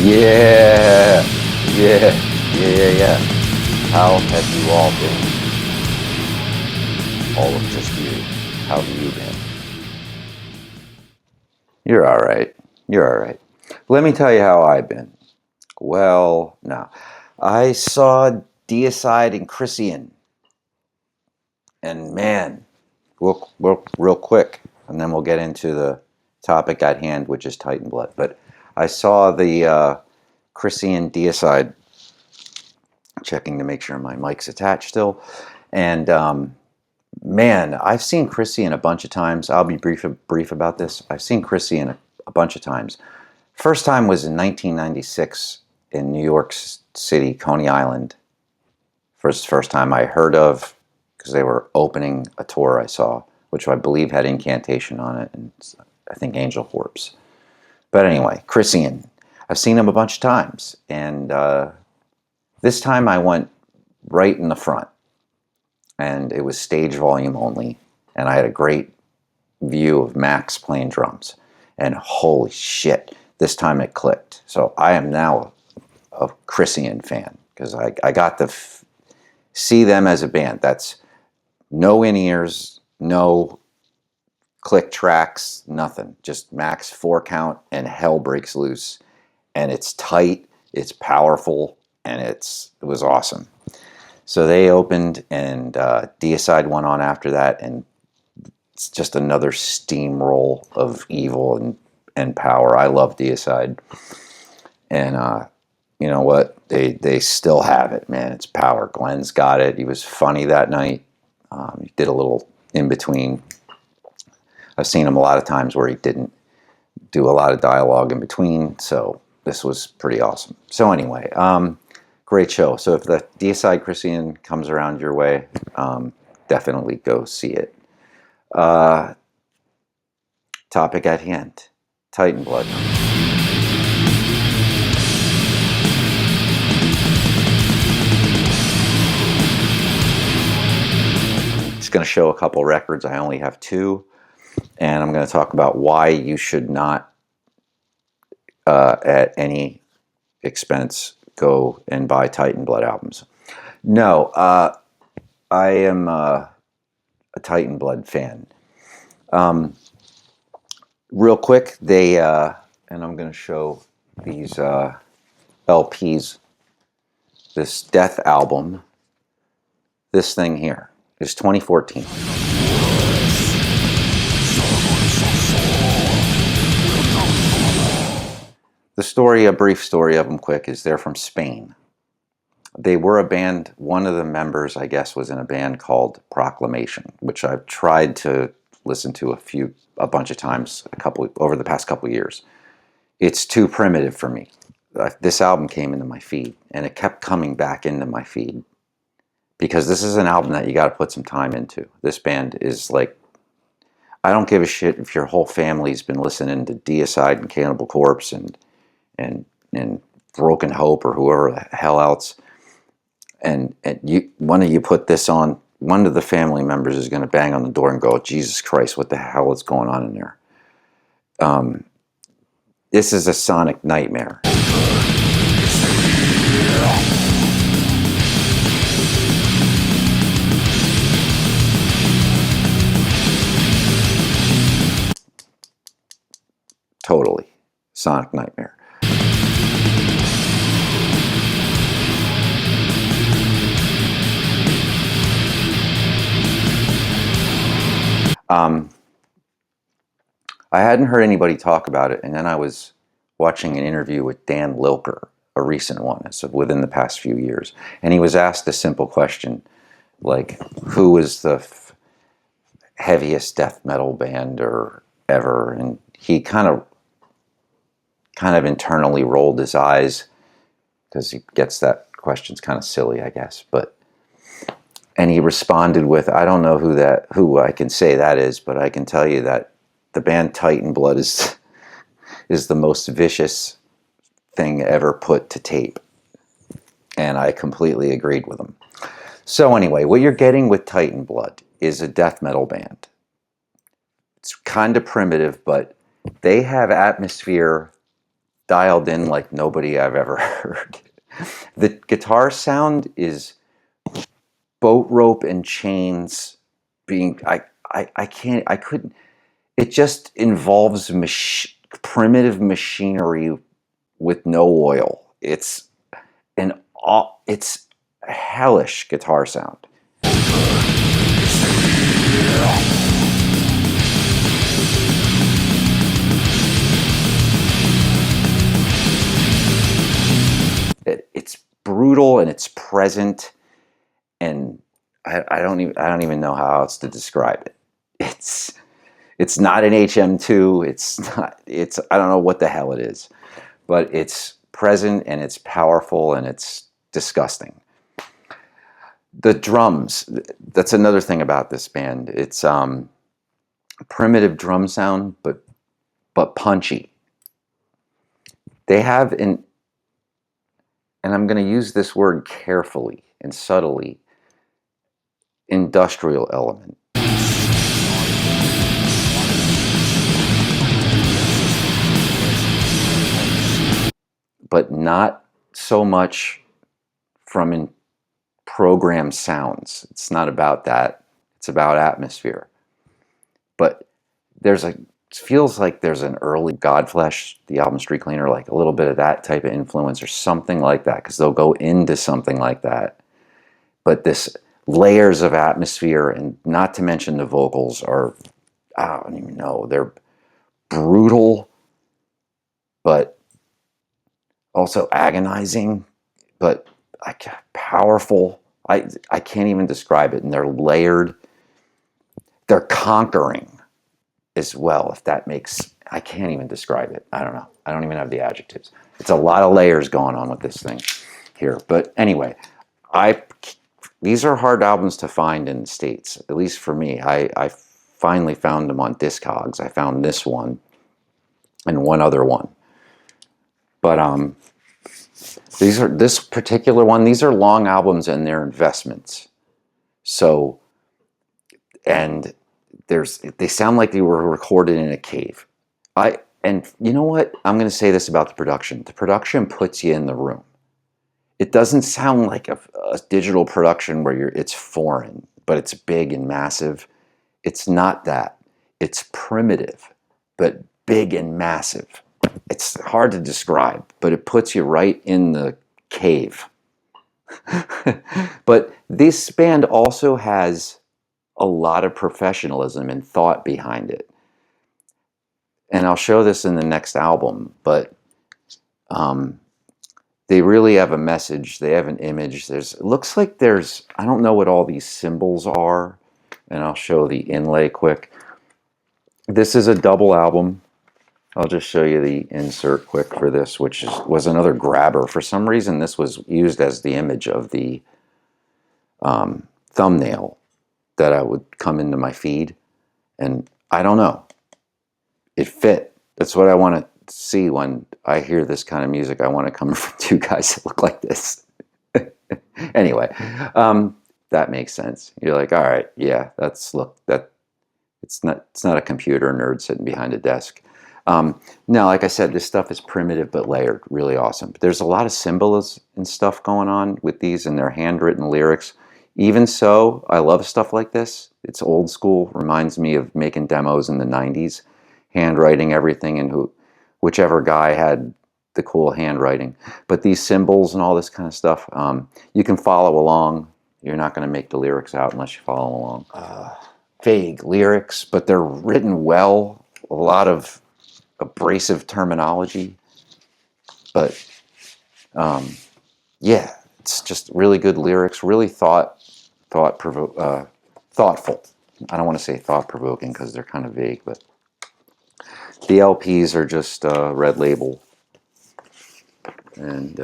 Yeah, yeah. How have you all been? All of just you. How have you been? You're all right. You're all right. Let me tell you how I've been. Well, no. I saw Deicide and Chrysian. And man, real quick, and then we'll get into the topic at hand, which is Titan Blood. But I saw the Chrysian Deicide, checking to make sure my mic's attached still. And man, I've seen Chrysian a bunch of times. I'll be brief about this. I've seen Chrysian a bunch of times. First time was in 1996 in New York City, Coney Island. First time I heard of, because they were opening a tour I saw, which I believe had Incantation on it, and I think Angel Corpse. But anyway, Chrysian. I've seen him a bunch of times, and this time I went right in the front, and it was stage volume only, and I had a great view of Max playing drums, and holy shit, this time it clicked. So I am now a Chrysian fan, because I got to see them as a band. That's no in-ears, no click tracks, nothing. Just Max 4 count and hell breaks loose. And it's tight, it's powerful, and it was awesome. So they opened, and Deicide went on after that, and it's just another steamroll of evil and power. I love Deicide. And you know what? They still have it, man. It's power. Glenn's got it. He was funny that night. He did a little in between. I've seen him a lot of times where he didn't do a lot of dialogue in between, so this was pretty awesome. So anyway, great show. So if the Deicide Chrysian comes around your way, definitely go see it. Topic at hand, Titan Blood. Just going to show a couple records. I only have 2. And I'm going to talk about why you should not, at any expense, go and buy Titan Blood albums. No, I am a Titan Blood fan. Real quick, and I'm going to show these LPs, this Death album. This thing here is 2014. The story, a brief story of them quick, is they're from Spain. They were a band, one of the members, I guess, was in a band called Proclamation, which I've tried to listen to a bunch of times over the past couple of years. It's too primitive for me. This album came into my feed, and it kept coming back into my feed, because this is an album that you got to put some time into. This band is like, I don't give a shit if your whole family's been listening to Deicide and Cannibal Corpse and Broken Hope or whoever the hell else, and one of you put this on, one of the family members is going to bang on the door and go, Jesus Christ, what the hell is going on in there? This is a sonic nightmare. Totally sonic nightmare. I hadn't heard anybody talk about it, and then I was watching an interview with Dan Lilker, a recent one, so within the past few years, and he was asked a simple question, like, who is the heaviest death metal band or ever? And he kind of internally rolled his eyes, because he gets that question's kind of silly, I guess, and he responded with, I don't know who I can say that is, but I can tell you that the band Titan Blood is the most vicious thing ever put to tape. And I completely agreed with him. So anyway, what you're getting with Titan Blood is a death metal band. It's kind of primitive, but they have atmosphere dialed in like nobody I've ever heard. The guitar sound is boat rope and chains being, I can't, I couldn't, it just involves primitive machinery with no oil. It's it's hellish guitar sound. It's brutal and it's present, and I don't even know how else to describe it. It's not an HM2. It's not. It's I don't know what the hell it is, but it's present and it's powerful and it's disgusting. The drums. That's another thing about this band. It's primitive drum sound, but punchy. They have an, and I'm going to use this word carefully and subtly, industrial element. But not so much from programmed sounds. It's not about that. It's about atmosphere. But there's a, it feels like there's an early Godflesh, the album Street Cleaner, like a little bit of that type of influence or something like that, because they'll go into something like that. But this layers of atmosphere, and not to mention the vocals are, I don't even know, they're brutal, but also agonizing, but powerful. I can't even describe it. And they're layered. They're conquering as well, if that makes, I can't even describe it. I don't know. I don't even have the adjectives. It's a lot of layers going on with this thing here. But anyway, these are hard albums to find in the States, at least for me. I finally found them on Discogs. I found this one and one other one. But this particular one, these are long albums and they're investments. So, and they sound like they were recorded in a cave. And you know what? I'm going to say this about the production. The production puts you in the room. It doesn't sound like a digital production where it's foreign, but it's big and massive. It's not that. It's primitive, but big and massive. It's hard to describe, but it puts you right in the cave. But this band also has a lot of professionalism and thought behind it. And I'll show this in the next album, but they really have a message. They have an image. It looks like there's, I don't know what all these symbols are, and I'll show the inlay quick. This is a double album. I'll just show you the insert quick for this, which was another grabber. For some reason, this was used as the image of the thumbnail that I would come into my feed. And I don't know. It fit. That's what I want to see when I hear this kind of music. I want to come from two guys that look like this. Anyway, that makes sense. You're like, all right, yeah, it's not a computer nerd sitting behind a desk. No, like I said, this stuff is primitive but layered, really awesome. But there's a lot of symbolism and stuff going on with these and their handwritten lyrics. Even so, I love stuff like this. It's old school, reminds me of making demos in the 90s, handwriting everything, and whichever guy had the cool handwriting. But these symbols and all this kind of stuff, you can follow along. You're not going to make the lyrics out unless you follow along. Vague lyrics, but they're written well. A lot of abrasive terminology, but yeah, it's just really good lyrics, really thoughtful. I don't want to say thought-provoking because they're kind of vague, but the LPs are just Red Label, and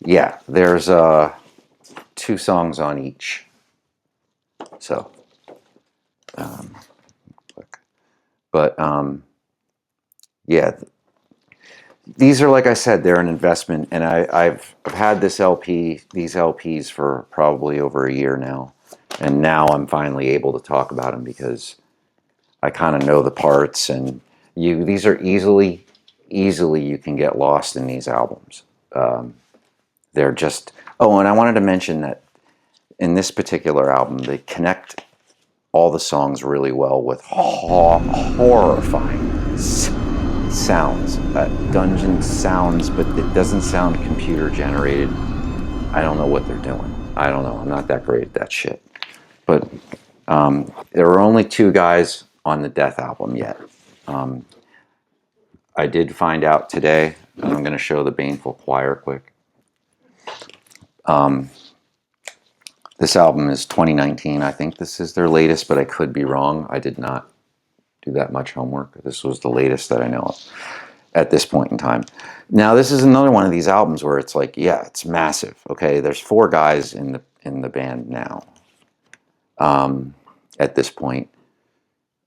yeah, there's 2 songs on each. So, but yeah, these are, like I said, they're an investment, and I've had these LPs for probably over a year now, and now I'm finally able to talk about them because I kind of know the parts, and these are easily easily you can get lost in these albums. They're just... Oh, and I wanted to mention that in this particular album, they connect all the songs really well with horrifying sounds, dungeon sounds, but it doesn't sound computer generated. I don't know what they're doing. I don't know. I'm not that great at that shit. But there were only 2 guys on the Death album yet. I did find out today, and I'm going to show the Baneful Choir quick. This album is 2019. I think this is their latest, but I could be wrong. I did not do that much homework. This was the latest that I know of at this point in time. Now, this is another one of these albums where it's like, yeah, it's massive. Okay, there's 4 guys in the band now. At this point,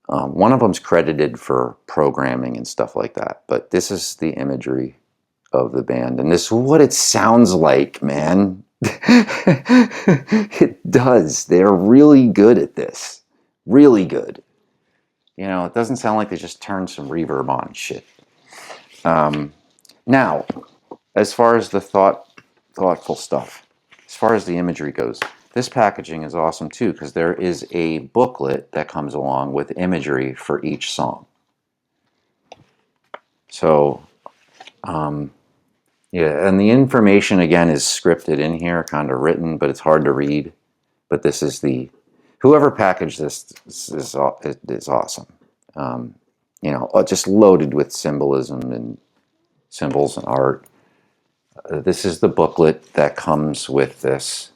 one of them's credited for programming and stuff like that. But this is the imagery of the band, and this is what it sounds like, man. It does. They're really good at this. Really good. You know, it doesn't sound like they just turned some reverb on shit. Now, as far as the thoughtful stuff, as far as the imagery goes, this packaging is awesome too, because there is a booklet that comes along with imagery for each song. So, yeah, and the information, again, is scripted in here, kind of written, but it's hard to read. But this is the... Whoever packaged this is awesome. You know, just loaded with symbolism and symbols and art. This is the booklet that comes with this.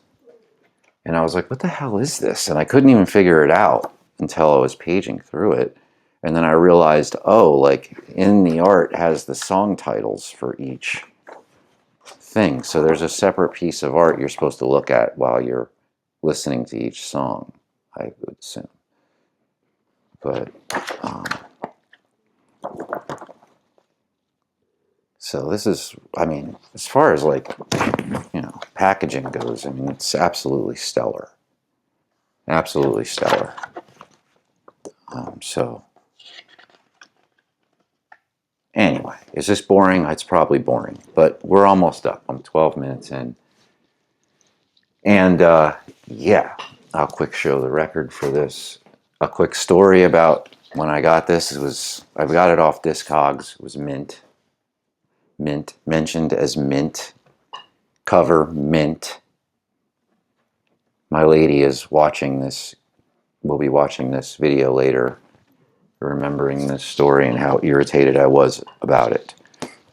And I was like, what the hell is this? And I couldn't even figure it out until I was paging through it. And then I realized, oh, like, in the art has the song titles for each thing. So there's a separate piece of art you're supposed to look at while you're listening to each song, I would assume. But so this is, I mean, as far as, like, you know, packaging goes, I mean, it's absolutely stellar. Absolutely stellar. So anyway, is this boring? It's probably boring, but we're almost up. I'm 12 minutes in. And yeah, I'll quick show the record for this. A quick story about when I got this. I got it off Discogs. It was mint, mentioned as mint, cover mint. My lady is watching this, will be watching this video later, remembering this story and how irritated I was about it.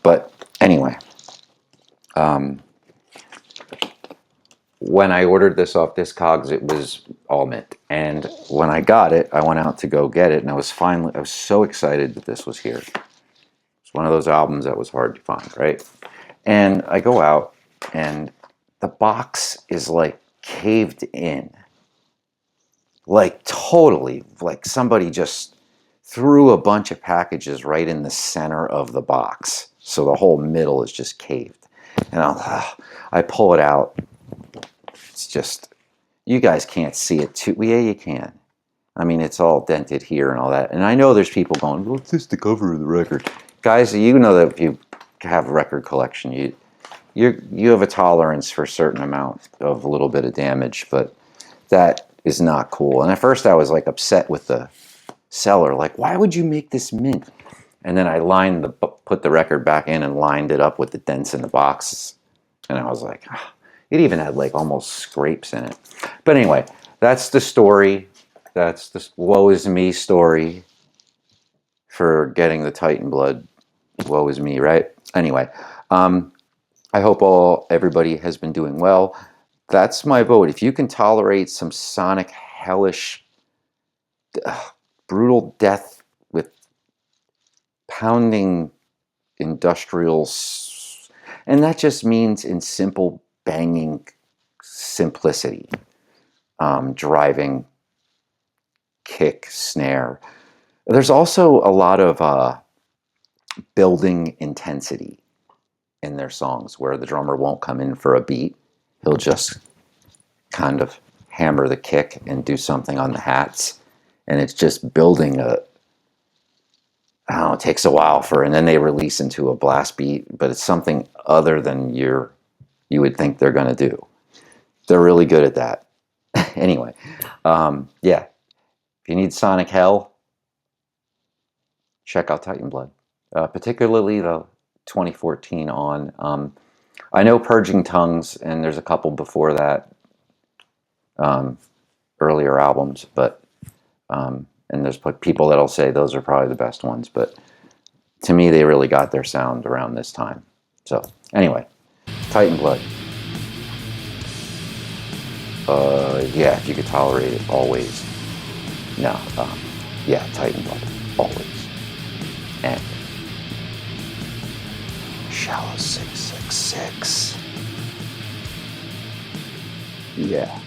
But anyway, when I ordered this off Discogs, it was all mint. And when I got it, I went out to go get it, and I was so excited that this was here. It's one of those albums that was hard to find, right? And I go out, and the box is like caved in. Like totally, like somebody just threw a bunch of packages right in the center of the box. So the whole middle is just caved. And I pull it out. It's just, you guys can't see it too. Well, yeah, you can. I mean, it's all dented here and all that. And I know there's people going, well, it's just the cover of the record. Guys, you know that if you have a record collection, you have a tolerance for a certain amount of a little bit of damage, but that is not cool. And at first I was like upset with the seller, like, why would you make this mint? And then I put the record back in and lined it up with the dents in the boxes. And I was like, it even had like almost scrapes in it. But anyway, that's the story. That's the woe is me story for getting the Titan blood. Woe is me, right? Anyway, I hope everybody has been doing well. That's my vote. If you can tolerate some sonic, hellish, brutal death with pounding industrial, and that just means in simple banging simplicity, driving, kick, snare. There's also a lot of building intensity in their songs where the drummer won't come in for a beat. He'll just kind of hammer the kick and do something on the hats. And it's just building I don't know, it takes a while and then they release into a blast beat, but it's something other than you would think they're going to do. They're really good at that. Anyway, yeah, if you need sonic hell, check out Titan Blood, particularly the 2014 on. I know Purging Tongues, and there's a couple before that, earlier albums, but and there's people that'll say those are probably the best ones, but to me, they really got their sound around this time. So anyway, Titan Blood. Yeah, if you could tolerate it, always. No, yeah, Titan Blood, always. And Shallow 666. Yeah.